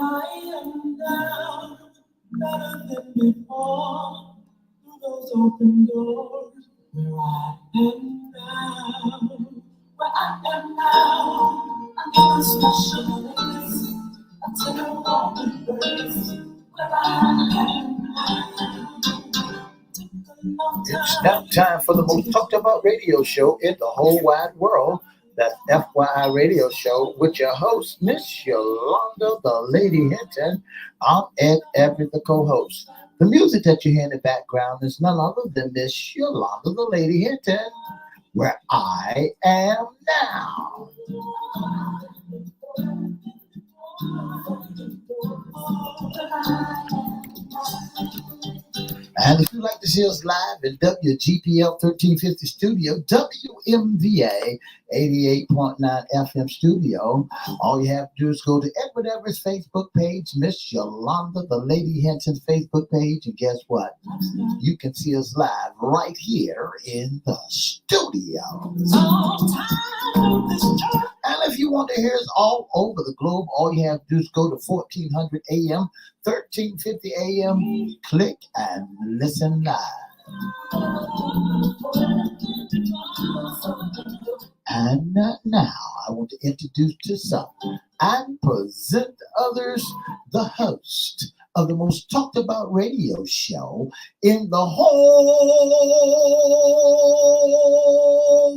I am now better than before. Through those open doors, where I am now, where I am now, I got a special place. I tell you all the birds, where I am now. It's now time for the most talked about radio show in the whole wide world. That's FYI Radio Show with your host, Miss Yolanda, the Lady Hinton. I'm Ed Everett, the co-host. The music that you hear in the background is none other than Miss Yolanda, the Lady Hinton, where I am now. And if you'd like to see us live in WGPL 1350 Studio, WMVA 88.9 FM Studio, all you have to do is go to Edward Everett's Facebook page, Miss Yolanda, the Lady Hinton's Facebook page, and guess what? You can see us live right here in the studio. And if you want to hear us all over the globe, all you have to do is go to 1400 AM, 1350 AM, click and listen live. And now I want to introduce to some and present others the host of the most talked about radio show in the whole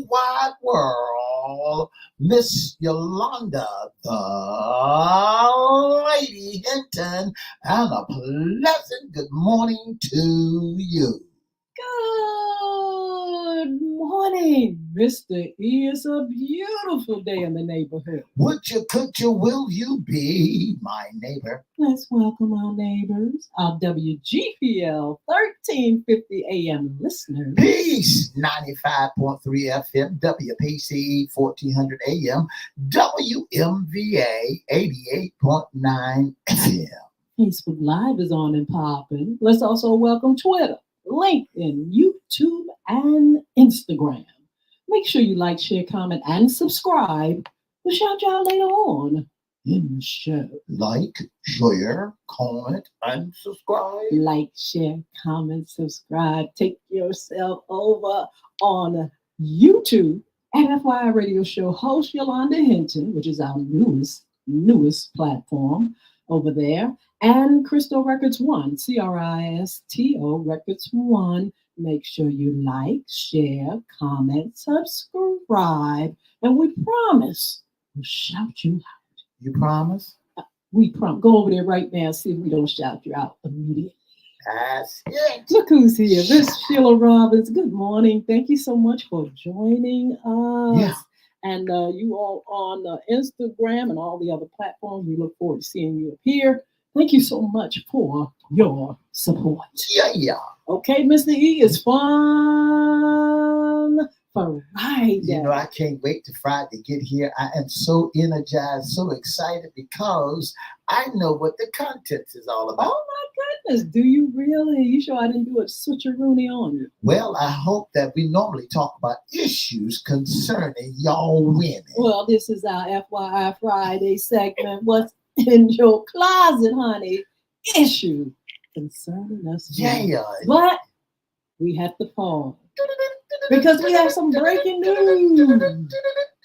wide world, Miss Yolanda, the Lady Hinton, and a pleasant good morning to you. Good morning, Mr. E. It's a beautiful day in the neighborhood. Would you, could you, will you be my neighbor? Let's welcome our neighbors, our WGPL 1350 AM listeners. Peace, 95.3 FM, WPCE 1400 AM, WMVA 88.9 FM. Facebook Live is on and popping. Let's also welcome Twitter, LinkedIn, YouTube, and Instagram. Make sure you like, share, comment, and subscribe. We'll shout you out later on in the show. Like, share, comment, and subscribe. Like, share, comment, subscribe. Take yourself over on YouTube at FYI Radio Show host Yolanda Hinton, which is our newest platform over there. And Crystal Records One, Cristo Records One. Make sure you like, share, comment, subscribe, and we promise we'll shout you out. You promise? We promise. Go over there right now and see if we don't shout you out immediately. That's it. Look who's here. Miss Sheila Robbins. Good morning. Thank you so much for joining us. Yeah. And you all on Instagram and all the other platforms. We look forward to seeing you up here. Thank you so much for your support. Yeah. Okay, Mr. E, is fun Friday. You know, I can't wait to Friday to get here. I am so energized, so excited because I know what the content is all about. Oh my goodness, do you really? You sure I didn't do a switcheroony on you? Well, I hope that we normally talk about issues concerning y'all women. Well, this is our FYI Friday segment. What's in your closet, honey? Issue concerning us. Yeah. But we have to pause because we have some breaking news.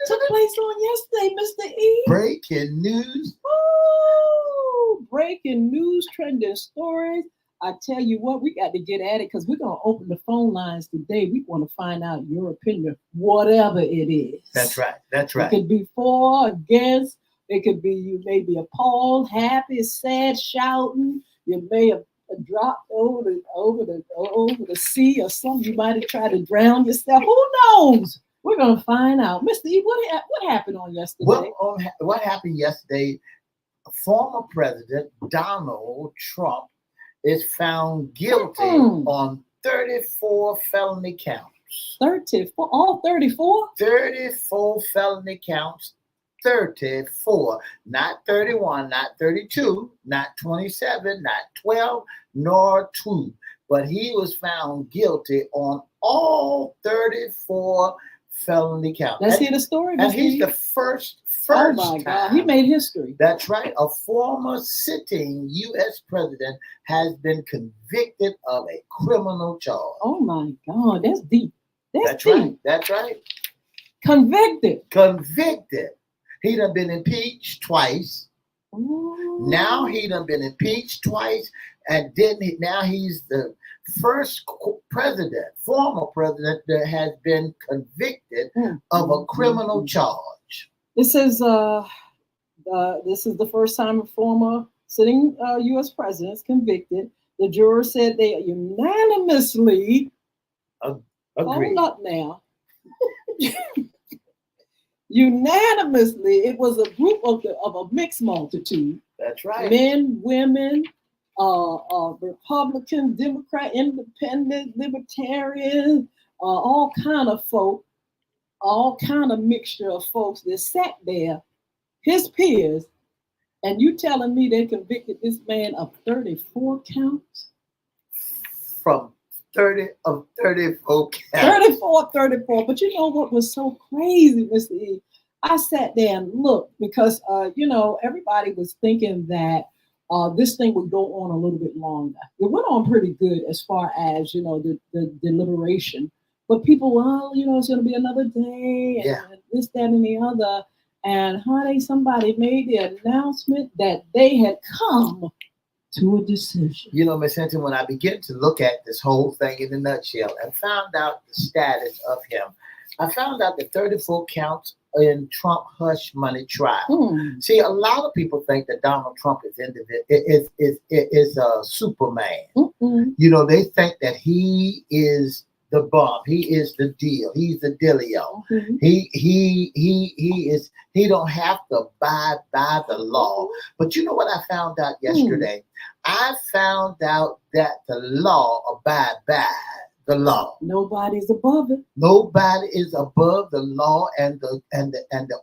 Took place on yesterday, Mr. E. Breaking news. Ooh, breaking news, trending stories. I tell you what, we got to get at it because we're going to open the phone lines today. We want to find out your opinion, whatever it is. That's right. That's right. It could be for, against. It could be you may be appalled, happy, sad, shouting. You may have dropped over the sea or something. You might have tried to drown yourself. Who knows? We're going to find out. Mr. E, what happened on yesterday? Well, what happened yesterday, former President Donald Trump is found guilty on 34 felony counts. 34? All 34? 34 felony counts. 34, not 31, not 32, not 27, not 12, nor 2. But he was found guilty on all 34 felony count. Let's hear the story. And Mr. he's E. the first Oh my God, he time. made history. That's right. A former sitting U.S. president has been convicted of a criminal charge. Oh my God, that's deep. That's deep. right. That's right. Convicted. Convicted. He done been impeached twice. Ooh. Now he done been impeached twice, and now he's the first former president that has been convicted of a criminal charge. This is the first time a former sitting U.S. president is convicted. The jurors said they unanimously agreed. Hold up now. Unanimously, it was a group of a mixed multitude. That's right. Men, women, Republican, Democrat, Independent, Libertarian, all kind of folk, all kind of mixture of folks that sat there, his peers, and you telling me they convicted this man of 34 counts? From 34 counts. 34. But you know what was so crazy, Mr. E? I sat there and looked because, everybody was thinking that this thing would go on a little bit longer. It went on pretty good as far as, the deliberation. But people, it's going to be another day and this, that, and the other. And honey, somebody made the announcement that they had come to a decision. Miss Hinton, when I began to look at this whole thing in a nutshell and found out the status of him, I found out that 34 counts in Trump hush money trial. See, a lot of people think that Donald Trump is a Superman. They think that he is the bomb. He is the deal. He's the dealio. He don't have to abide by the law. But you know what I found out yesterday? I found out that the law abide by the law. Nobody's above it. Nobody is above the law and the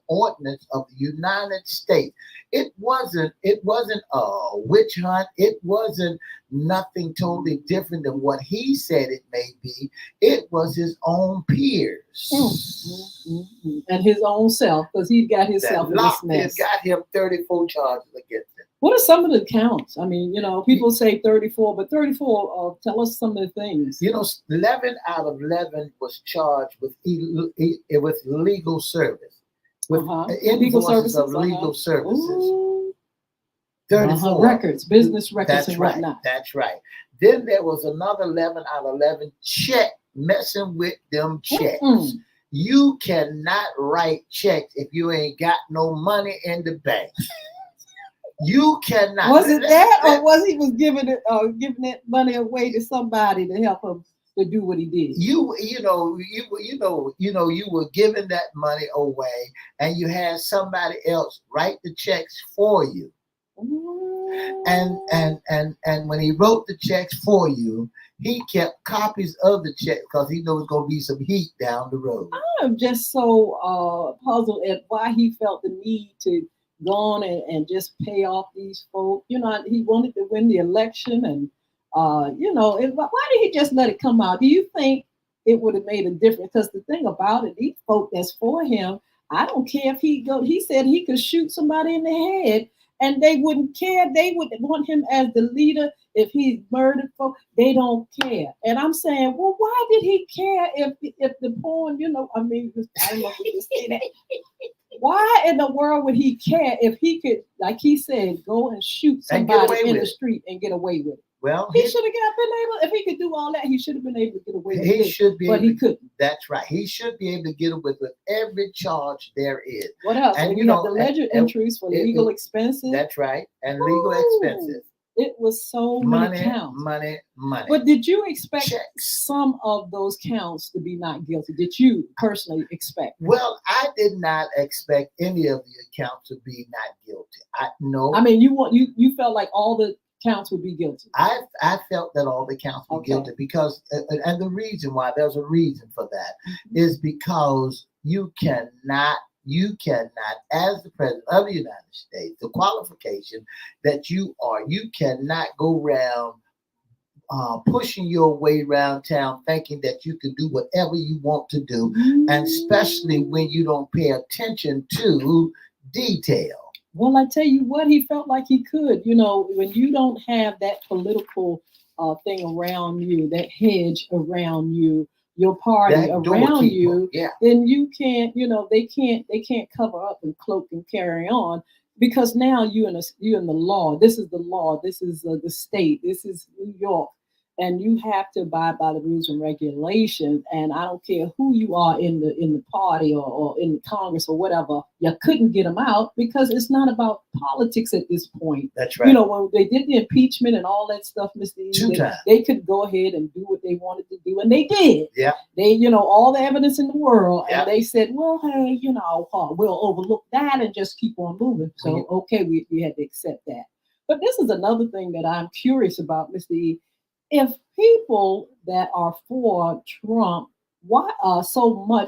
ordinance of the United States. It wasn't a witch hunt. It wasn't nothing totally different than what he said it may be. It was his own peers. And his own self, because he got himself in this mess. He got him 34 charges against him. What are some of the counts? I mean, people say 34, but 34, tell us some of the things. 11 out of 11 was charged with legal service. With legal services. Of legal services. Ooh. 34. Records, business records and right. whatnot. That's right. Then there was another 11 out of 11 messing with them checks. You cannot write checks if you ain't got no money in the bank. You cannot. Was it that, or was he giving that money away to somebody to help him to do what he did? You were giving that money away, and you had somebody else write the checks for you. And when he wrote the checks for you, he kept copies of the check because he knows going to be some heat down the road. I'm just so puzzled at why he felt the need to go on and just pay off these folks. He wanted to win the election, and why did he just let it come out? Do you think it would have made a difference? Because the thing about it, these folk that's for him, I don't care if he said he could shoot somebody in the head and they wouldn't care. They would want him as the leader if he murdered folk. They don't care. And I'm saying, well, why did he care if the porn, I don't know if we can say that. Why in the world would he care if he could, like he said, go and shoot somebody in the street and get away with it? Well, he should have been able, if he could do all that, he should have been able to get away with it. He couldn't. That's right. He should be able to get away with every charge there is. What else? And you have the ledger entries for legal expenses. That's right. And legal expenses. It was so many counts. Money. But did you expect some of those counts to be not guilty? Did you personally expect? Well, I did not expect any of the accounts to be not guilty. No. I mean, you felt like all the counts would be guilty. I felt that all the counts were guilty because, and the reason why, there's a reason for that, is because you cannot, as the president of the United States, the qualification that you cannot go around pushing your way around town, thinking that you can do whatever you want to do, and especially when you don't pay attention to detail. Well, I tell you what, he felt like he could. You know, when you don't have that political thing around you, that hedge around you, your party That around doorkeeper, you, yeah, then you can't. You know, they can't cover up and cloak and carry on because now you in the law. This is the law. This is the state. This is New York. And you have to abide by the rules and regulations. And I don't care who you are in the party or in Congress or whatever, you couldn't get them out because it's not about politics at this point. that's right. You know, when they did the impeachment and all that stuff, Mr. E, Two times. they could go ahead and do what they wanted to do, and they did. Yeah. They, all the evidence in the world, Yeah. and they said, well, hey, we'll overlook that and just keep on moving. So, okay, we had to accept that. But this is another thing that I'm curious about, Mr. E. If people that are for Trump, why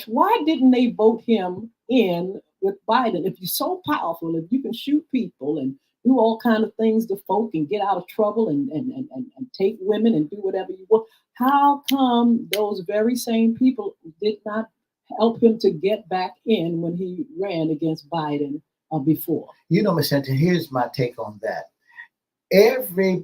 why didn't they vote him in with Biden? If you're so powerful, if you can shoot people and do all kind of things to folk and get out of trouble and take women and do whatever you want, how come those very same people did not help him to get back in when he ran against Biden before? Ms. Hinton, here's my take on that. Everybody,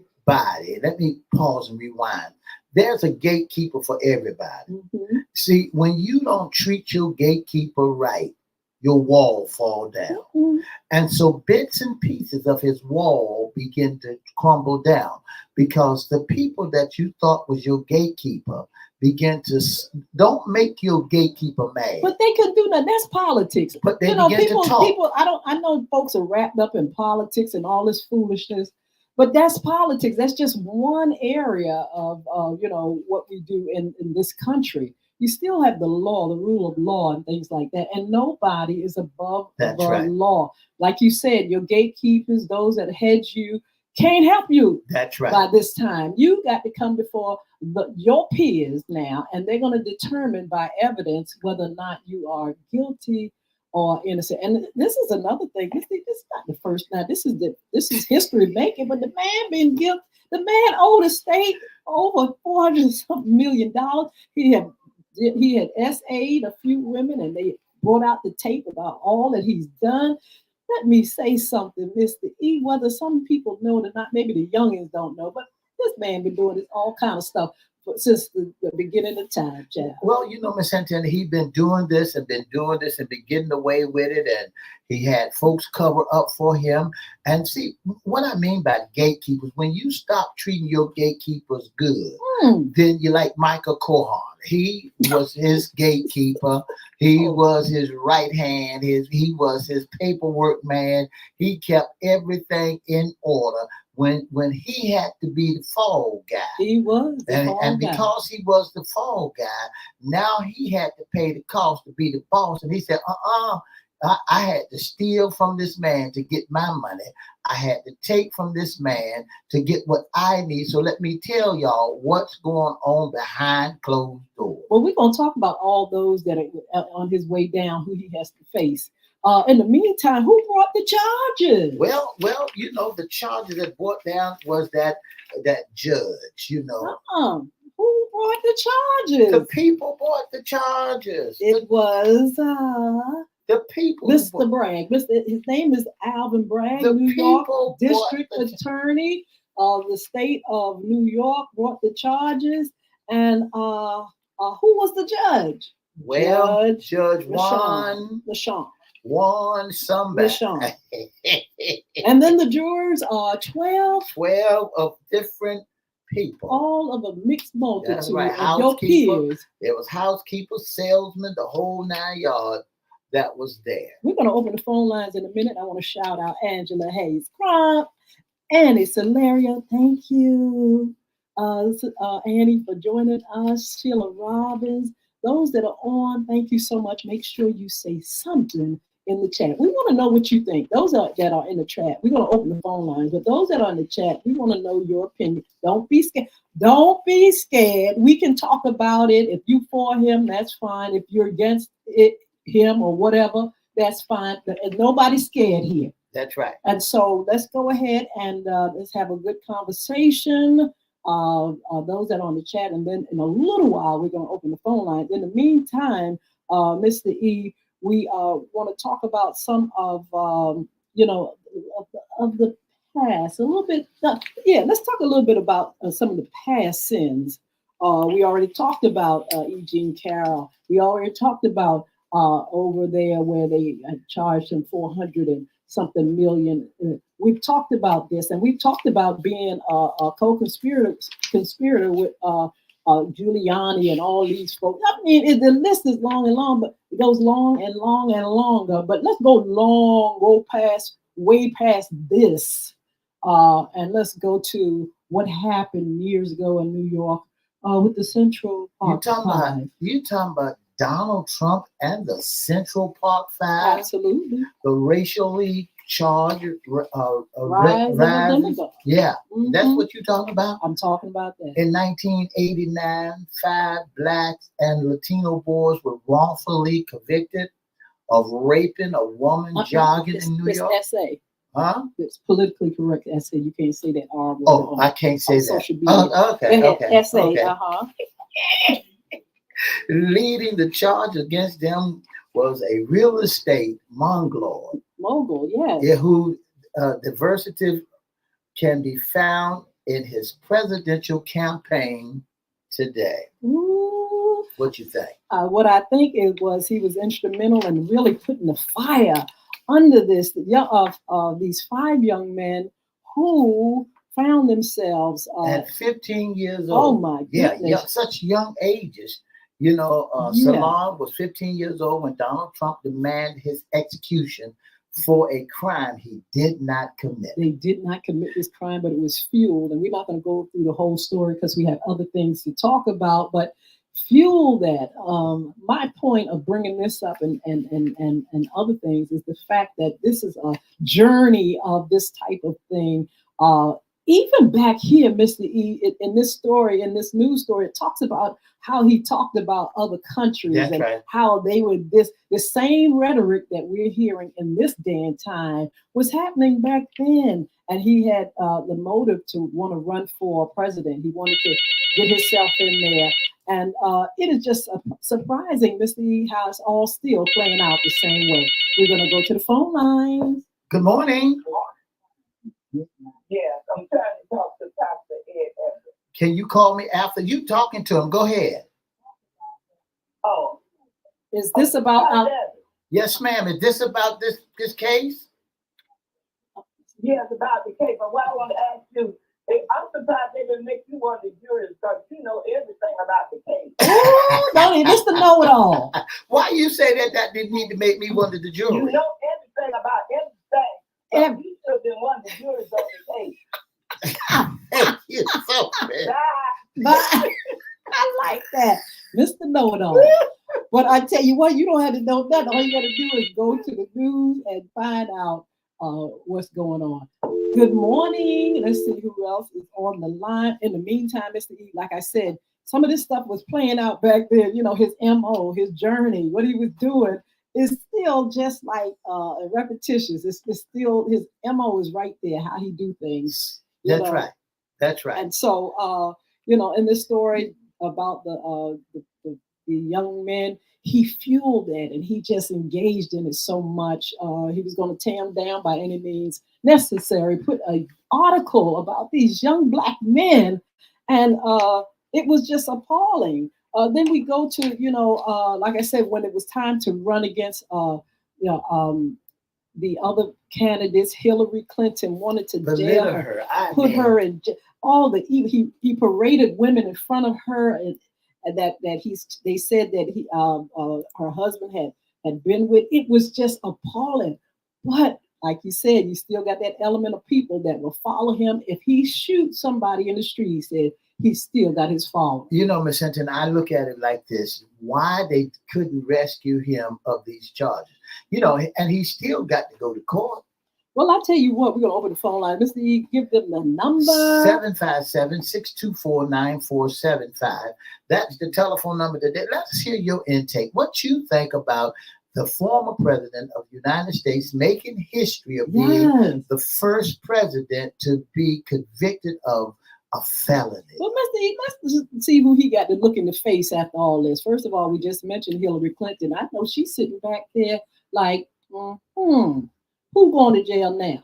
let me pause and rewind. There's a gatekeeper for everybody. Mm-hmm. See, when you don't treat your gatekeeper right, your wall fall down. Mm-hmm. And so bits and pieces of his wall begin to crumble down because the people that you thought was your gatekeeper begin to, don't make your gatekeeper mad. But they could do that. That's politics. But they begin to talk. People, I know folks are wrapped up in politics and all this foolishness. But that's politics. That's just one area of, what we do in this country. You still have the law, the rule of law and things like that. And nobody is above right. law. Like you said, your gatekeepers, those that hedge you, can't help you. That's right. By this time. You got to come before your peers now, and they're going to determine by evidence whether or not you are guilty or innocent. And this is another thing. This is not the first time. This is history making. But the man been guilty. The man owed the state over $400 million. He had SA'd a few women, and they brought out the tape about all that he's done. Let me say something, Mr. E. Whether some people know it or not, maybe the youngins don't know, but this man been doing this all kind of stuff since the beginning of time, child. Well, Ms. Hinton, he's been doing this and been getting away with it, and he had folks cover up for him. And see, what I mean by gatekeepers, when you stop treating your gatekeepers good, then you're like Michael Cohen. He was his gatekeeper. He was his right hand. He was his paperwork man. He kept everything in order. When he had to be the fall guy. He was and because he was the fall guy, now he had to pay the cost to be the boss. And he said, I had to steal from this man to get my money. I had to take from this man to get what I need. So let me tell y'all what's going on behind closed doors. Well, we're going to talk about all those that are on his way down, who he has to face. In the meantime, who brought the charges? Well, the charges that brought down was that judge, Who brought the charges? The people brought the charges. It was the people. Mr. Bragg. His name is Alvin Bragg, New York District Attorney of the state of New York brought the charges. And who was the judge? Well, Judge Juan somebody. And then the jurors are 12 of different people. All of a mixed multitude. That's right. Of your peers. There was housekeepers, salesmen, the whole 9 yards that was there. We're going to open the phone lines in a minute. I want to shout out Angela Hayes Crump, Annie Solario, thank you. Annie for joining us, Sheila Robbins. Those that are on, thank you so much. Make sure you say something in the chat. We want to know what you think. Those that are in the chat, we're going to open the phone lines. But those that are in the chat, we want to know your opinion. Don't be scared. Don't be scared. We can talk about it. If you for him, that's fine. If you're against him or whatever, that's fine. But nobody's scared here. That's right. And so let's go ahead and let's have a good conversation. those that are on the chat, and then in a little while we're going to open the phone line. In the meantime, Mr. E, we want to talk about some of of the past a little bit. Yeah, let's talk a little bit about some of the past sins. We already talked about E. Jean Carroll. We already talked about over there where they charged him 400 and something million. We've talked about this, and we've talked about being a conspirator with Giuliani and all these folks. I mean, the list is long and long, but it goes long and long and longer. But let's go way past this, and let's go to what happened years ago in New York with the Central Park Five. You talking about Donald Trump and the Central Park Five? Absolutely. The racially charged rise. Yeah, that's what you're talking about? I'm talking about that. In 1989, 5 Blacks and Latino boys were wrongfully convicted of raping a woman jogging in New York. Essay. Huh? It's politically correct essay. You can't say that R word. Oh, I can't say that. Social media. Okay. Essay. Okay. Leading the charge against them was a real estate mogul, yes. Yeah, who diversity can be found in his presidential campaign today. Ooh. What you think? What I think it was he was instrumental in really putting the fire under this these 5 young men who found themselves at 15 years old. Oh my goodness! Yeah, such young ages. You know, Salon was 15 years old when Donald Trump demanded his execution for a crime he did not commit. They did not commit this crime, but it was fueled. And we're not going to go through the whole story because we have other things to talk about. But fuel that. My point of bringing this up and other things is the fact that this is a journey of this type of thing. Even back here, Mr. E, in this story, in this news story, it talks about how he talked about other countries. That's and right. How they were the same rhetoric that we're hearing in this day and time was happening back then. And he had the motive to want to run for president. He wanted to get himself in there. And it is just surprising, Mr. E, how it's all still playing out the same way. We're going to go to the phone lines. Good morning. Yes, I'm trying to talk to Pastor Ed Everett. Can you call me after you talking to him? Go ahead. Oh. Is this about... Yes, ma'am. Is this about this case? Yes, about the case. But what I want to ask you, I'm surprised they didn't make you one of the jurors because you know everything about the case. Oh, don't even just to know it all. Why you say that didn't need to make me one of the jurors? You know everything about everything. You should have been one of the jurors on the case. Thank you so much. Bye. I like that. Mr. Know-It-All. But I tell you what, you don't have to know that. All you got to do is go to the news and find out what's going on. Good morning. Let's see who else is on the line. In the meantime, Mr. E, like I said, some of this stuff was playing out back then. You know, his MO, his journey, what he was doing is still just like repetitious. It's still, his MO is right there, how he do things. That's right. That's right. And so, in this story about the young men, he fueled that and he just engaged in it so much. He was going to tear him down by any means necessary, put an article about these young Black men, and it was just appalling. Then we go to, like I said, when it was time to run against the other candidates, Hillary Clinton wanted to jail her, put her in all the he paraded women in front of her, and they said that her husband had been with. It was just appalling. But like you said, you still got that element of people that will follow him. If he shoots somebody in the street, he said, he still got his followers. You know, Ms. Hinton, I look at it like this. Why they couldn't rescue him of these charges? And he still got to go to court. Well, I tell you what, we're going to open the phone line. Mr. E, give them the number. 757-624-9475. That's the telephone number today. Let's hear your intake. What you think about the former president of the United States making history of being the first president to be convicted of a felony. Well, let's see who he got to look in the face after all this. First of all, we just mentioned Hillary Clinton. I know she's sitting back there like, who going to jail now?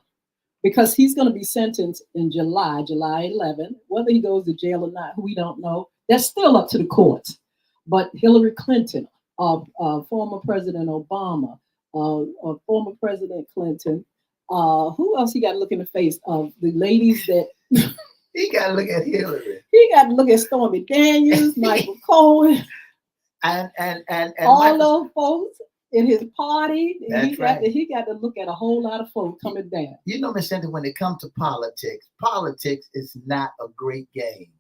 Because he's going to be sentenced in July 11th. Whether he goes to jail or not, we don't know. That's still up to the courts. But Hillary Clinton, former President Obama, former President Clinton, who else he got to look in the face of? The ladies that... He got to look at Hillary. He got to look at Stormy Daniels, Michael Cohen, and all those folks in his party. That's right. He got to look at a whole lot of folks coming down. You know, Miss Cynthia, when it comes to politics is not a great game.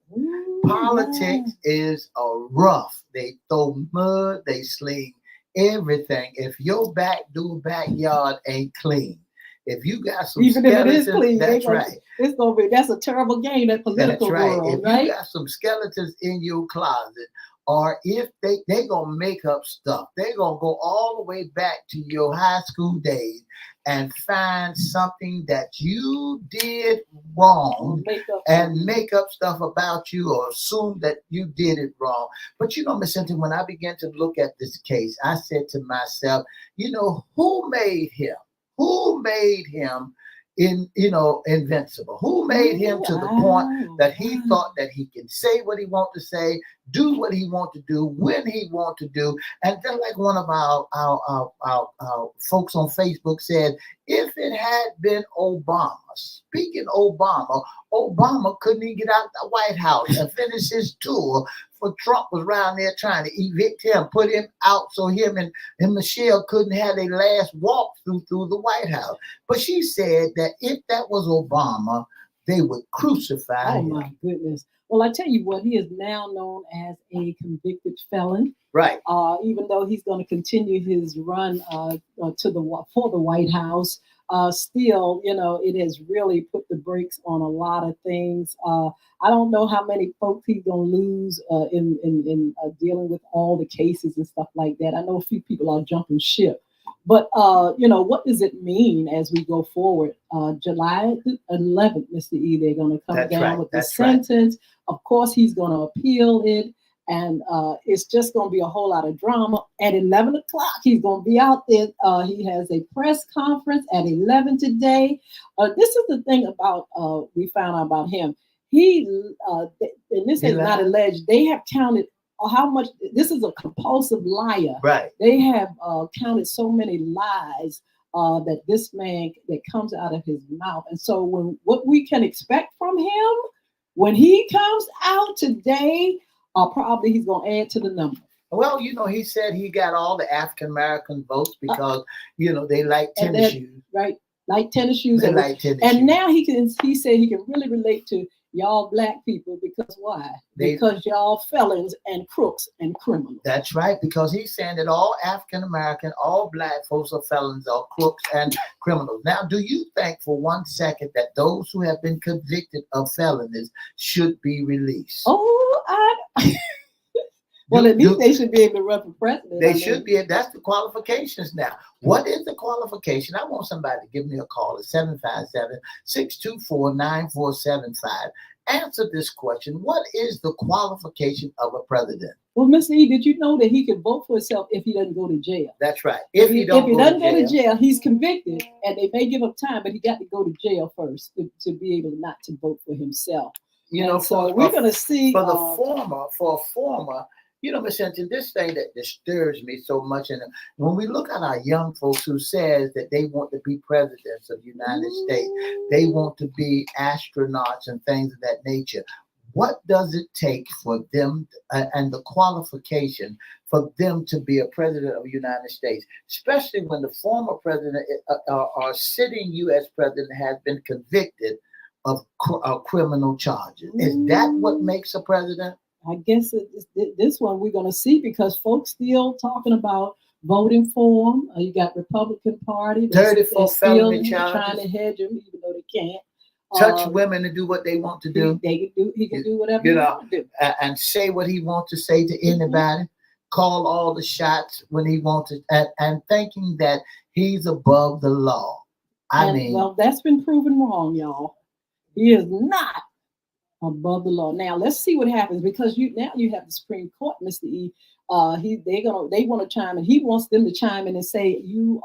Politics is a rough. They throw mud, they sling everything. If your back door backyard ain't clean, if you got some even if it is clean, that's right. That's a terrible game, that political world, if right? you got some skeletons in your closet, or if they gonna make up stuff, they're gonna go all the way back to your high school days and find something that you did wrong and make up stuff about you or assume that you did it wrong. But you know, Miss Cynthia, when I began to look at this case, I said to myself, you know, who made him? Who made him invincible? Who made him to the point that he thought that he can say what he wants to say, do what he wants to do, when he wants to do? And just like one of our folks on Facebook said, if it had been Obama, speaking Obama couldn't even get out the White House and finish his tour. For Trump was around there trying to evict him, put him out so him and Michelle couldn't have their last walk through the White House. But she said that if that was Obama, they would crucify him. Oh my goodness. Well, I tell you what, he is now known as a convicted felon. Right. Even though he's going to continue his run for the White House, still, you know, it has really put the brakes on a lot of things. I don't know how many folks he's going to lose in dealing with all the cases and stuff like that. I know a few people are jumping ship. But, you know, what does it mean as we go forward? July 11th, Mr. E, they're going to come down with the sentence. Right. Of course, he's going to appeal it. And it's just going to be a whole lot of drama. At 11 o'clock, he's going to be out there. He has a press conference at 11 today. This is the thing about, we found out about him. And this is not alleged, they have counted how much, this is a compulsive liar. Right. They have counted so many lies that this man, that comes out of his mouth. And so what we can expect from him, when he comes out today, probably he's going to add to the number. Well, you know, he said he got all the African-American votes because, you know, they like tennis shoes. Right. Like tennis shoes. They like tennis shoes. And now he said he can really relate to y'all black people because why? Because y'all felons and crooks and criminals. That's right, because he's saying that all African-American, all black folks are felons, are crooks and criminals. Now, do you think for 1 second that those who have been convicted of felonies should be released? Well, at least they should be able to run for president. They should be. That's the qualifications now. What is the qualification? I want somebody to give me a call at 757-624-9475. Answer this question. What is the qualification of a president? Well, Mr. E, did you know that he can vote for himself if he doesn't go to jail? That's right. If he doesn't go to jail, he's convicted, and they may give him time, but he got to go to jail first to be able not to vote for himself. You know, so we're going to see for a former. You know, Miss Hinton, this thing that disturbs me so much, and when we look at our young folks who says that they want to be presidents of the United States, they want to be astronauts and things of that nature. What does it take for them and the qualification for them to be a president of the United States, especially when the former president or sitting U.S. president has been convicted of criminal charges? Is that what makes a president? I guess this one we're going to see because folks still talking about voting for him. You got Republican Party. 34 felony charges. Trying to hedge him even though they can't. Touch women to do what they want to do. He can do whatever he wants to do. And say what he wants to say to anybody. Call all the shots when he wants to. And thinking that he's above the law. Well, that's been proven wrong, y'all. He is not above the law. Now let's see what happens because you have the Supreme Court, Mr. E. They want to chime in. He wants them to chime in and say you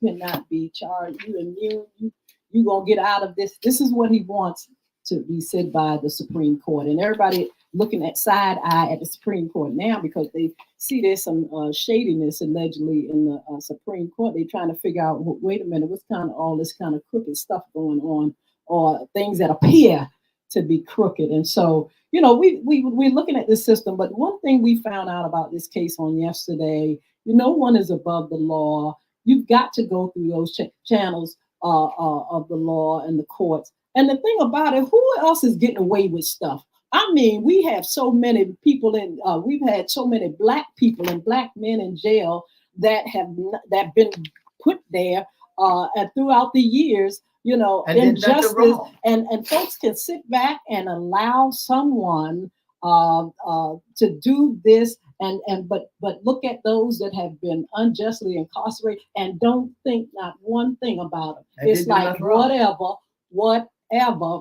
cannot be charged. You immune. You gonna get out of this. This is what he wants to be said by the Supreme Court, and everybody looking at side eye at the Supreme Court now because they see there's some shadiness allegedly in the Supreme Court. They're trying to figure out, wait a minute, what's kind of all this kind of crooked stuff going on, or things that appear to be crooked. And so, we're looking at this system. But one thing we found out about this case on yesterday, no one is above the law. You've got to go through those channels of the law and the courts. And the thing about it, who else is getting away with stuff? I mean, we have so many people we've had so many Black people and Black men in jail that been put there and throughout the years, and injustice, and folks can sit back and allow someone to do this, but look at those that have been unjustly incarcerated and don't think not one thing about them. And it's like whatever.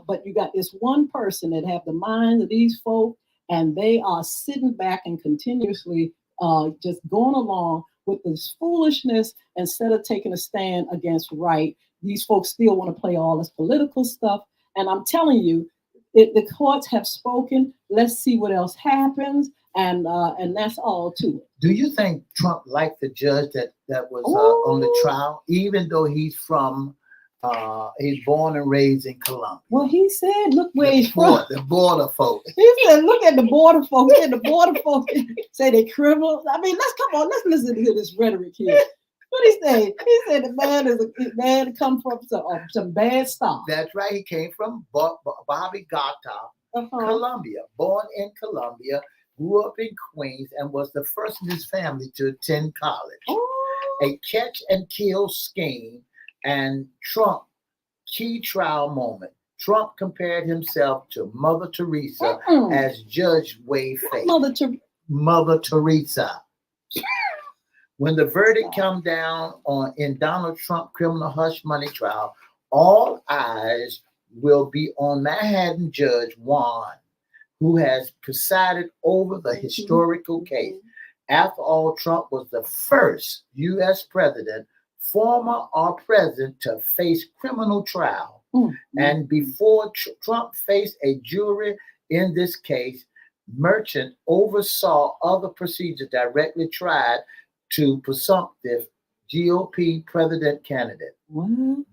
But you got this one person that have the minds of these folk, and they are sitting back and continuously just going along with this foolishness instead of taking a stand against right. These folks still want to play all this political stuff. And I'm telling you, the courts have spoken. Let's see what else happens. And that's all to it. Do you think Trump liked the judge that was on the trial, even though he's born and raised in Colombia? Well, he said, look where he's from. The border folk. He said, look at the border folk. And the border folk say they criminals. I mean, let's listen to this rhetoric here. What he say? He said the man come from some bad stuff. That's right. He came from Bobby Gata, Colombia. Born in Colombia, grew up in Queens, and was the first in his family to attend college. Oh. A catch and kill scheme. And Trump, key trial moment. Trump compared himself to Mother Teresa as Judge Wade faced. Mother Teresa. When the verdict come down in Donald Trump criminal hush money trial, all eyes will be on Manhattan Judge Juan, who has presided over the historical case. After all, Trump was the first U.S. president, former or present, to face criminal trial. And before Trump faced a jury in this case, Merchant oversaw other procedures directly tried to presumptive GOP president candidate.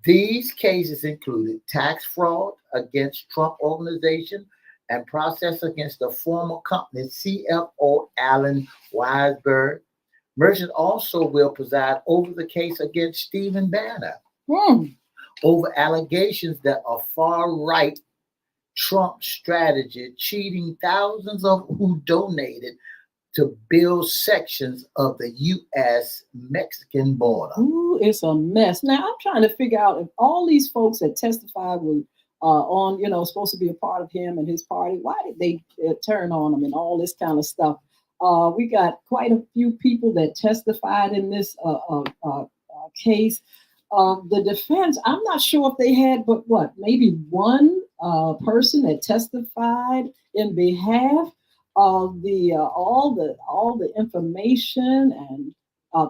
These cases included tax fraud against Trump Organization and process against the former company CFO Alan Weisberg. Merchant also will preside over the case against Stephen Bannon over allegations that a far-right Trump strategy cheating thousands of who donated to build sections of the U.S.-Mexican border. Ooh, it's a mess. Now, I'm trying to figure out if all these folks that testified were supposed to be a part of him and his party, why did they turn on him and all this kind of stuff? We got quite a few people that testified in this case. The defense, I'm not sure if they had, but maybe one person that testified in behalf of the all the information and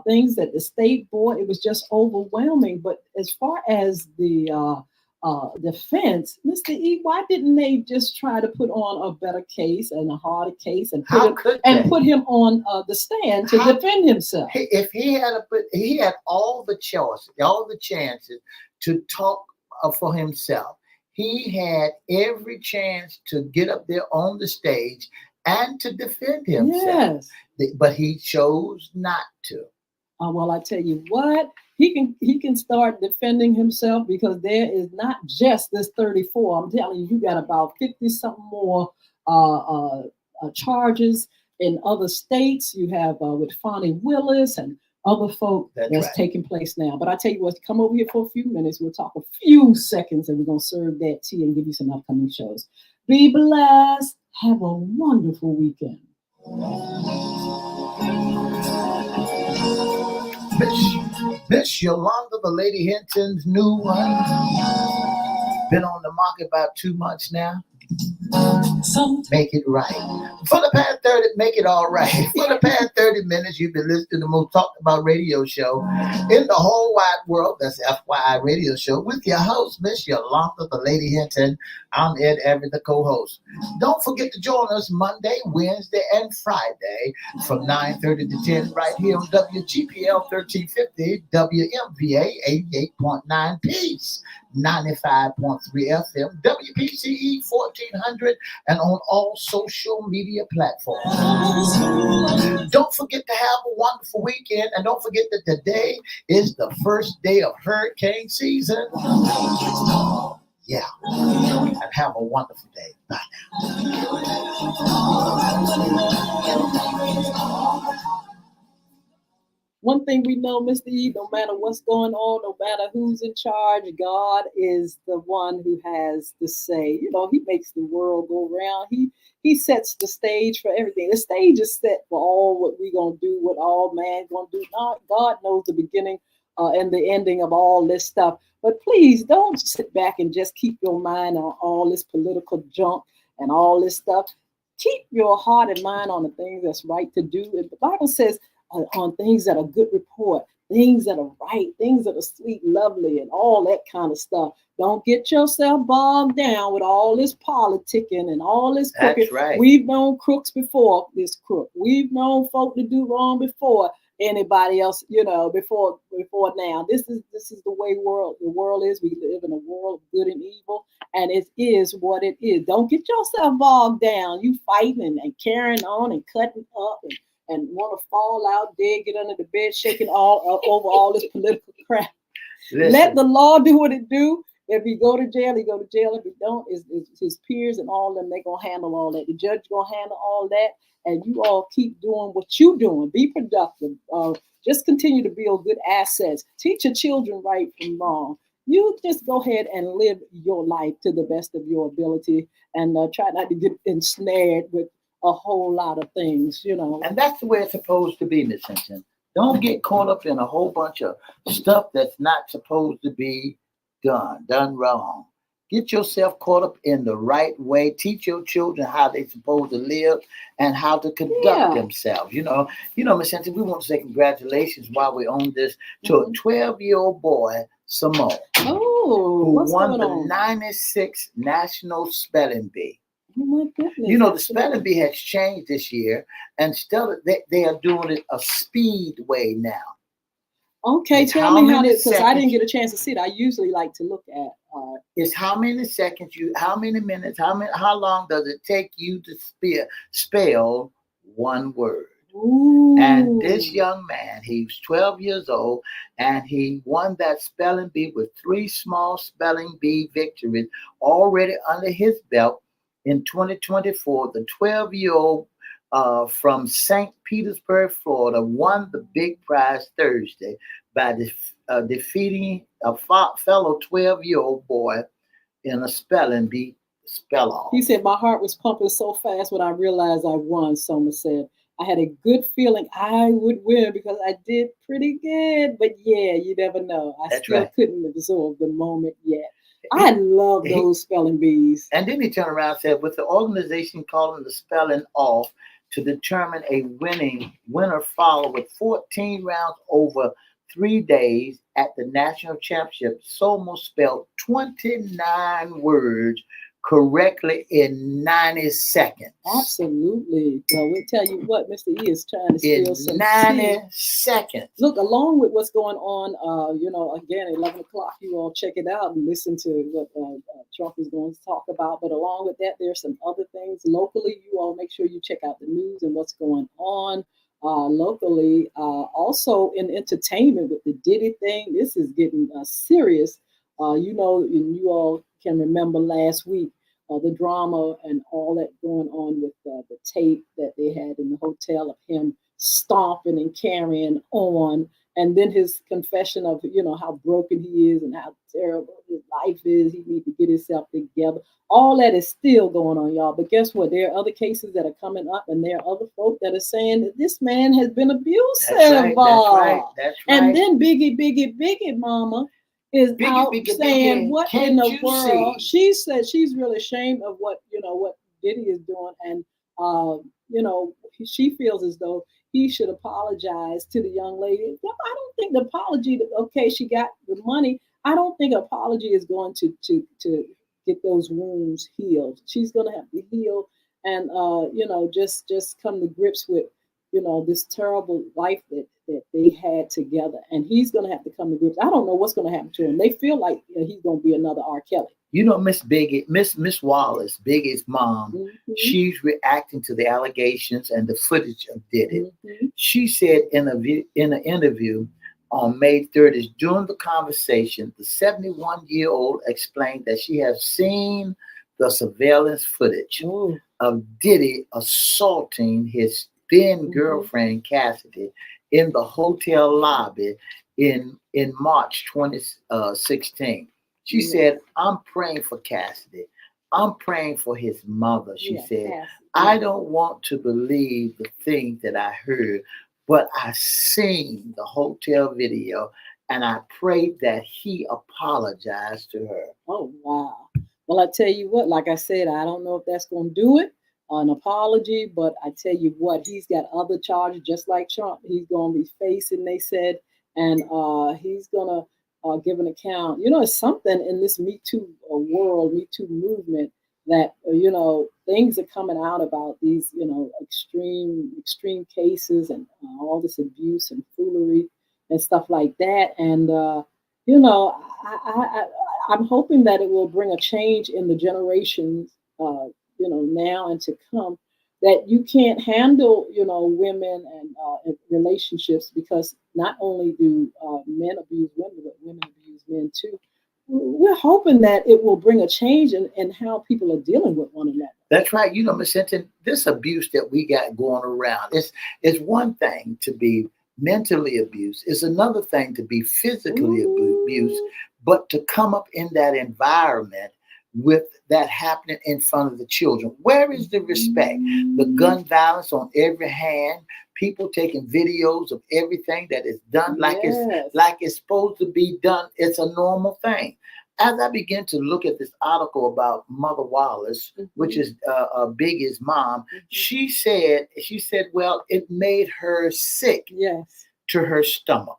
things that the state board. It was just overwhelming. But as far as the defense, Mr. E, why didn't they just try to put on a better case and a harder case and put him on the stand to defend himself? If he had all the chances to talk for himself. He had every chance to get up there on the stage and to defend himself. Yes. But he chose not to. Well, I tell you what, he can start defending himself because there is not just this 34. I'm telling you, you got about 50-something more charges in other states. You have with Fonnie Willis and other folk that's taking place now. But I tell you what, come over here for a few minutes. We'll talk a few seconds and we're going to serve that tea and give you some upcoming shows. Be blessed. Have a wonderful weekend. Miss Yolanda, the Lady Hinton's new one, been on the market about 2 months now. Make it right. For the past 30, make it all right. For the past 30 minutes, you've been listening to the most talked about radio show in the whole wide world. That's FYI Radio Show with your host, Miss Yolanda, the Lady Hinton. I'm Ed Everett, the co-host. Don't forget to join us Monday, Wednesday, and Friday from 9:30 to 10 right here on WGPL 1350, WMVA 88.9 Peace, 95.3 FM, WPCE 1400, and on all social media platforms. Don't forget to have a wonderful weekend, and don't forget that today is the first day of hurricane season. Yeah, and have a wonderful day. Bye now. One thing we know, Mr. E, no matter what's going on, no matter who's in charge, God is the one who has the say. You know, he makes the world go round. He sets the stage for everything. The stage is set for all what we're going to do, what all man going to do. God knows the beginning and the ending of all this stuff. But please don't sit back and just keep your mind on all this political junk and all this stuff. Keep your heart and mind on the things that's right to do. And the Bible says, on things that are good report, things that are right, things that are sweet, lovely, and all that kind of stuff. Don't get yourself bogged down with all this politicking and all this crooked. That's right. We've known crooks before this crook. We've known folk to do wrong before anybody else, you know, before now. This is the way the world is. We live in a world of good and evil, and it is what it is. Don't get yourself bogged down. You fighting and carrying on and cutting up and want to fall out dead, get under the bed, shaking all over all this political crap. Listen. Let the law do what it do. If he go to jail, he go to jail. If he don't, it's his peers and all of them, they going to handle all that. The judge going to handle all that. And you all keep doing what you doing. Be productive. Just continue to build good assets. Teach your children right from wrong. You just go ahead and live your life to the best of your ability and try not to get ensnared with a whole lot of things, you know. And that's the way it's supposed to be, Miss Hinton. Don't get caught up in a whole bunch of stuff that's not supposed to be done wrong. Get yourself caught up in the right way. Teach your children how they're supposed to live and how to conduct themselves. You know, Miss Hinton, we want to say congratulations while we're on this to a 12-year-old boy, Simone, who won the 96 National Spelling Bee. Oh my goodness. You know, the spelling bee has changed this year, and still they are doing it a speedway now. Okay, tell me how this, because I didn't get a chance to see it. I usually like to look at. It's how many seconds how many minutes, how long does it take you to spell one word? Ooh. And this young man, he's 12 years old, and he won that spelling bee with 3 small spelling bee victories already under his belt. In 2024, the 12-year-old from St. Petersburg, Florida, won the big prize Thursday by defeating a fellow 12-year-old boy in a spelling bee spell-off. He said, my heart was pumping so fast when I realized I won, Soma said. I had a good feeling I would win because I did pretty good. But yeah, you never know. I couldn't absorb the moment yet. I love those spelling bees. And then he turned around and said, with the organization calling the spelling off to determine a winner follow with 14 rounds over 3 days at the national championship, Somo spelled 29 words correctly in 90 seconds. Absolutely. Well, we'll tell you what, Mr. E is trying to steal some 90 seconds. Look, along with what's going on, again, at 11 o'clock, you all check it out and listen to what Trump is going to talk about. But along with that, there's some other things locally. You all make sure you check out the news and what's going on locally. Also in entertainment with the Diddy thing, this is getting serious. And you all can remember last week, the drama and all that going on with the tape that they had in the hotel of him stomping and carrying on. And then his confession of, how broken he is and how terrible his life is. He needs to get himself together. All that is still going on, y'all. But guess what? There are other cases that are coming up, and there are other folk that are saying that this man has been abusive. That's right. And then Biggie, mama, is Biggie, out Biggie, saying, Biggie, what in can't the you world? see? She said she's really ashamed of what, what Diddy is doing. And, she feels as though he should apologize to the young lady. No, I don't think the apology, okay, she got the money. I don't think apology is going to get those wounds healed. She's going to have to heal and, just come to grips with, this terrible life that they had together. And he's going to have to come to grips. I don't know what's going to happen to him. They feel like he's going to be another R. Kelly. You know, Miss Biggie, Miss Wallace, Biggie's mom, Mm-hmm. she's reacting to the allegations and the footage of Diddy. Mm-hmm. She said in an interview on May 30th, during the conversation, the 71-year-old explained that she has seen the surveillance footage Oh. of Diddy assaulting his then girlfriend Cassidy in the hotel lobby in March 2016. She said, "I'm praying for Cassidy. I'm praying for his mother." She said, Cassidy. "I don't want to believe the things that I heard, but I seen the hotel video and I prayed that he apologized to her." Oh, wow. Well, I tell you what, like I said, I don't know if that's going to do it, an apology, but I tell you what, he's got other charges, just like Trump. He's going to be facing, they said, and he's going to give an account. It's something in this Me Too world, Me Too movement, that, things are coming out about these, extreme cases and all this abuse and foolery and stuff like that. And, I'm hoping that it will bring a change in the generations, now and to come, that you can't handle, women and relationships, because not only do men abuse women, but women abuse men too. We're hoping that it will bring a change in how people are dealing with one another. That's right. You know, Miss Hinton, this abuse that we got going around, it's one thing to be mentally abused. It's another thing to be physically abused, but to come up in that environment with that happening in front of the children. Where is the respect? The gun violence on every hand, people taking videos of everything that is done like it's supposed to be done. It's a normal thing. As I began to look at this article about Mother Wallace, which is Biggie's mom, she said, well, it made her sick to her stomach.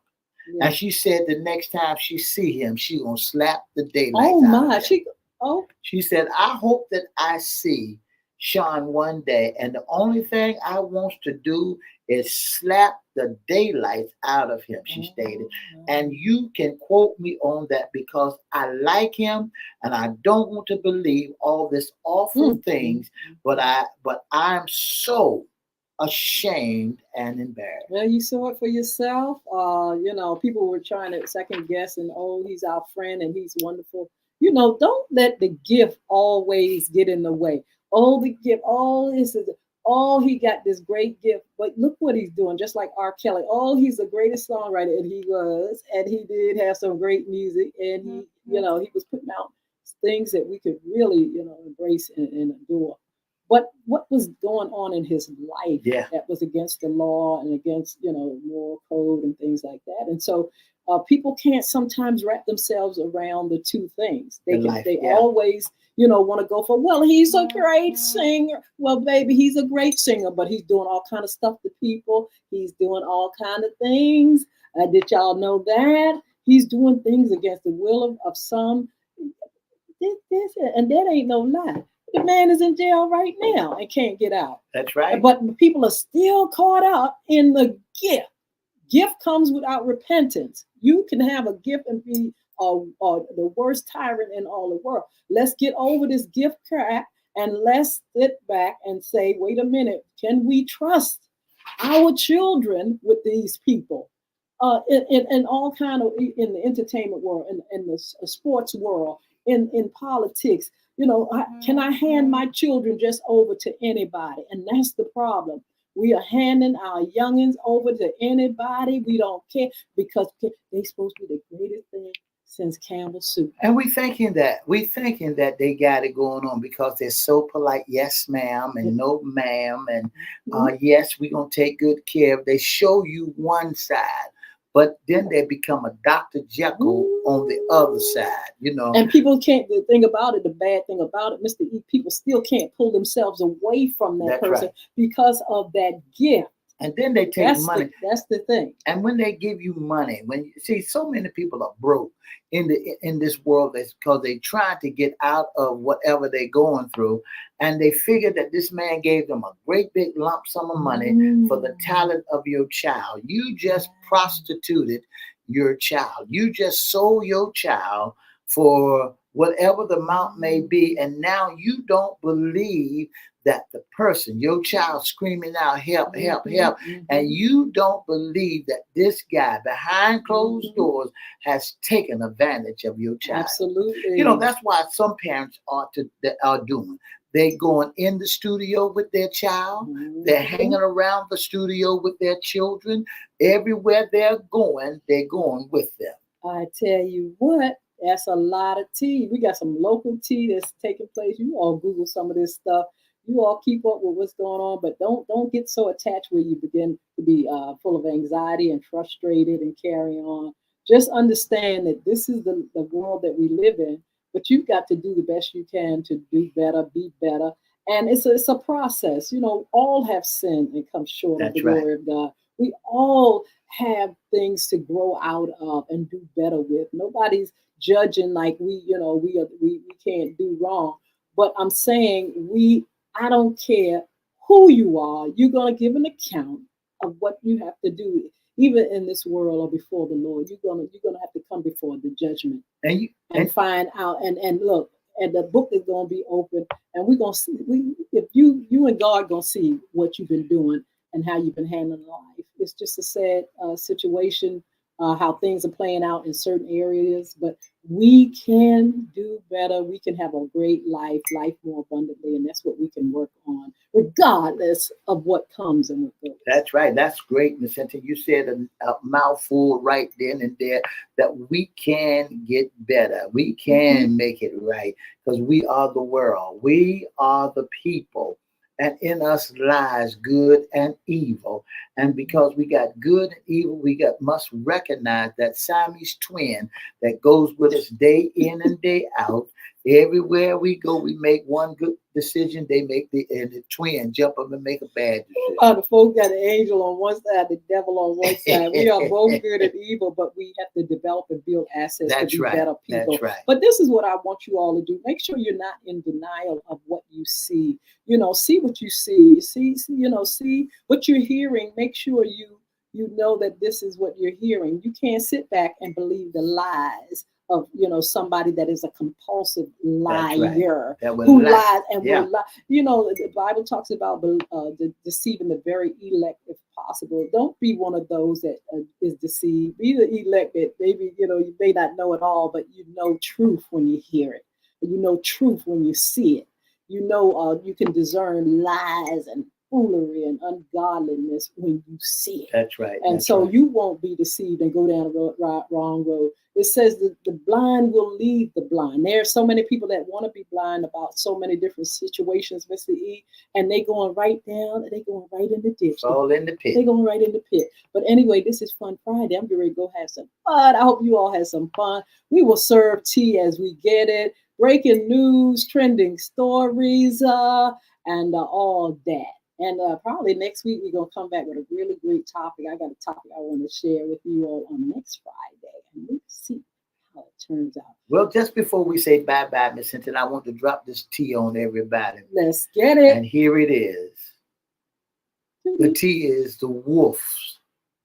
Yes. And she said the next time she see him, she gonna slap the daylights out of him. She said, "I hope that I see Sean one day, and the only thing I want to do is slap the daylights out of him," she stated. And you can quote me on that, because I like him and I don't want to believe all this awful things, but I'm so ashamed and embarrassed. Well, you saw it for yourself. People were trying to second guess, and he's our friend and he's wonderful. Don't let the gift always get in the way. The gift, he got this great gift, but look what he's doing, just like R. Kelly. He's the greatest songwriter, and he was, and he did have some great music, and he was putting out things that we could really, embrace and adore. But what was going on in his life that was against the law and against, moral code and things like that. And so people can't sometimes wrap themselves around the two things. They always, want to go for, well, he's a great singer. Well, baby, he's a great singer, but he's doing all kind of stuff to people. He's doing all kind of things. Did y'all know that? He's doing things against the will of some. And that ain't no lie. The man is in jail right now and can't get out. That's right. But people are still caught up in the gift. Gift comes without repentance. You can have a gift and be the worst tyrant in all the world. Let's get over this gift crap and let's sit back and say, wait a minute, can we trust our children with these people? In all kind of, in the entertainment world, in the sports world, in politics. Can I hand my children just over to anybody? And that's the problem. We are handing our youngins over to anybody. We don't care, because they're supposed to be the greatest thing since Campbell's soup. And we thinking that they got it going on because they're so polite. Yes, ma'am, and no, ma'am, and yes, we're gonna take good care of. They show you one side, but then they become a Dr. Jekyll on the other side, you know. And people can't, the thing about it, the bad thing about it, Mr. E, people still can't pull themselves away from that That's person right. because of that gift. And then they take money. That's the thing. And when they give you money, when you see so many people are broke in this world, that's because they try to get out of whatever they're going through, and they figure that this man gave them a great big lump sum of money for the talent of your child. You just prostituted your child. You just sold your child for whatever the amount may be, and now you don't believe that the person, your child screaming out, help, help, help, and you don't believe that this guy behind closed doors has taken advantage of your child. Absolutely. You know, that's why some parents are doing. They going in the studio with their child. They're hanging around the studio with their children. Everywhere they're going with them. I tell you what, that's a lot of tea. We got some local tea that's taking place. You all Google some of this stuff. You all keep up with what's going on, but don't get so attached where you begin to be full of anxiety and frustrated and carry on. Just understand that this is the world that we live in, but you've got to do the best you can to do better, be better. And it's a process. You know, all have sinned and come short of the glory of God. We all have things to grow out of and do better with. Nobody's judging like we can't do wrong. But I'm saying I don't care who you are, you're gonna give an account of what you have to do, even in this world or before the Lord. You're gonna have to come before the judgment and find out and look. And the book is gonna be open, and we're gonna see. If you and God gonna see what you've been doing and how you've been handling life. It's just a sad situation, how things are playing out in certain areas, but we can do better. We can have a great life more abundantly, and that's what we can work on, regardless of what comes and what goes. That's right. That's great, Ms. Hinton. You said a mouthful right then and there that we can get better. We can make it right because we are the world. We are the people. And in us lies good and evil. And because we got good and evil, must recognize that Siamese twin that goes with us day in and day out. Everywhere we go, we make one good decision. They make the twin jump up and make a bad decision. The folks got an angel on one side, the devil on one side. We are both good and evil, but we have to develop and build assets to be better people. That's right. But this is what I want you all to do. Make sure you're not in denial of what you see. You know, see what you see. See what you're hearing. Make sure you know that this is what you're hearing. You can't sit back and believe the lies of somebody that is a compulsive liar who lies and will lie. The Bible talks about deceiving the very elect if possible. Don't be one of those that is deceived. Be the elect that maybe you may not know it all, but you know truth when you hear it. You know truth when you see it. You can discern lies and foolery and ungodliness when you see it. That's right. And so you won't be deceived and go down the wrong road. It says that the blind will lead the blind. There are so many people that want to be blind about so many different situations, Mr. E, and they going right down, they going right in the ditch. All in the pit. They going right in the pit. But anyway, this is Fun Friday. I'm getting ready to go have some fun. I hope you all had some fun. We will serve tea as we get it. Breaking news, trending stories, and all that. And probably next week, we're going to come back with a really great topic. I got a topic I want to share with you all on next Friday. And we'll see how it turns out. Well, just before we say bye-bye, Miss Hinton, I want to drop this tea on everybody. Let's get it. And here it is. The tea is the wolves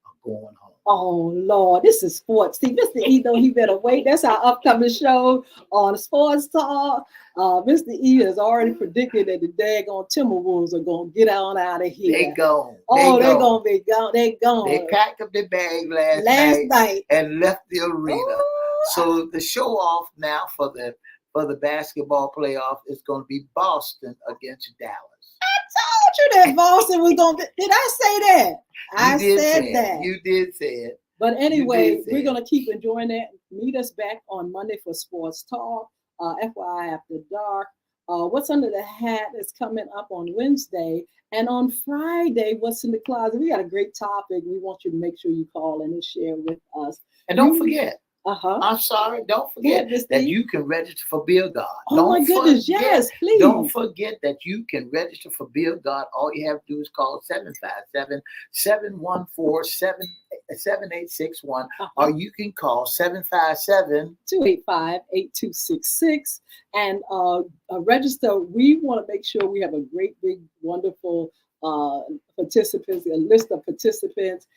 are going home. Oh, Lord, this is sports. See, Mr. E, though, he better wait. That's our upcoming show on Sports Talk. Mr. E has already predicted that the daggone Timberwolves are going to get on out of here. They gone. Oh, they're going to be gone. They're gone. They packed up their bag last night and left the arena. Ooh. So the show off now for the basketball playoff is going to be Boston against Dallas. I told you that Boston was going to be. Did I say that? I said that. You did say it. But anyway, we're going to keep enjoying that. Meet us back on Monday for Sports Talk. FYI After Dark. What's Under the Hat is coming up on Wednesday. And on Friday, What's in the Closet? We got a great topic. We want you to make sure you call in and share with us. And don't forget, Uh-huh. I'm sorry, don't forget that you can register for Bill God. Oh my goodness, yes, please. Don't forget that you can register for Bill God. All you have to do is call 757-714-7861, or you can call 757-285-8266 and register. We want to make sure we have a great, big, wonderful participants, a list of participants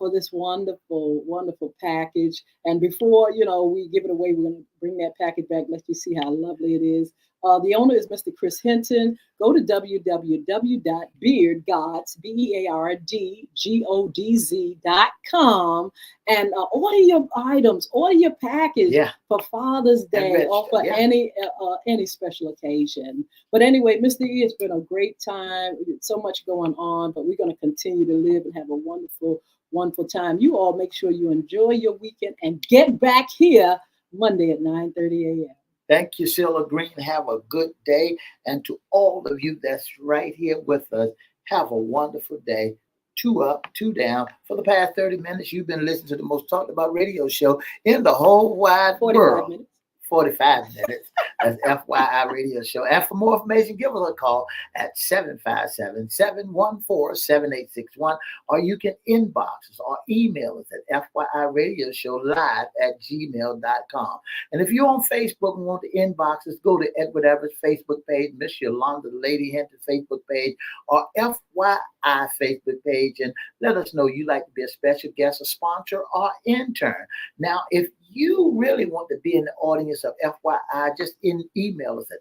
for this wonderful, wonderful package. And before, we give it away, we're going to bring that package back, let you see how lovely it is. The owner is Mr. Chris Hinton. Go to www.beardgodz.com and order your items, order your package for Father's Day or for any special occasion. But anyway, Mr. E, it's been a great time. So much going on, but we're going to continue to live and have a wonderful, wonderful time. You all make sure you enjoy your weekend and get back here Monday at 9:30 a.m. Thank you, Silla Green. Have a good day. And to all of you that's right here with us, have a wonderful day. 2 up, 2 down. For the past 30 minutes, you've been listening to the most talked about radio show in the whole wide world. 45 minutes. That's FYI Radio Show. And for more information, give us a call at 757-714-7861, or you can inbox us or email us at FYIRadiosHowLive@gmail.com. And if you're on Facebook and want to inbox us, go to Edward Everett's Facebook page, Miss Yolanda Lady Hinton Facebook page, or FYI Facebook page, and let us know you'd like to be a special guest, a sponsor, or intern. Now, if you really want to be in the audience of FYI, just email us at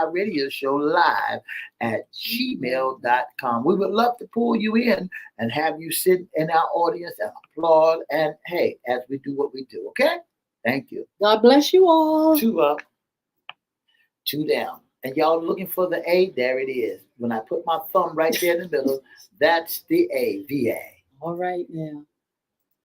FYIRadiosHowLive@gmail.com. We would love to pull you in and have you sit in our audience and applaud. And hey, as we do what we do, okay? Thank you. God bless you all. 2 up, 2 down. And y'all looking for the A? There it is. When I put my thumb right there in the middle, that's the A, VA. All right now.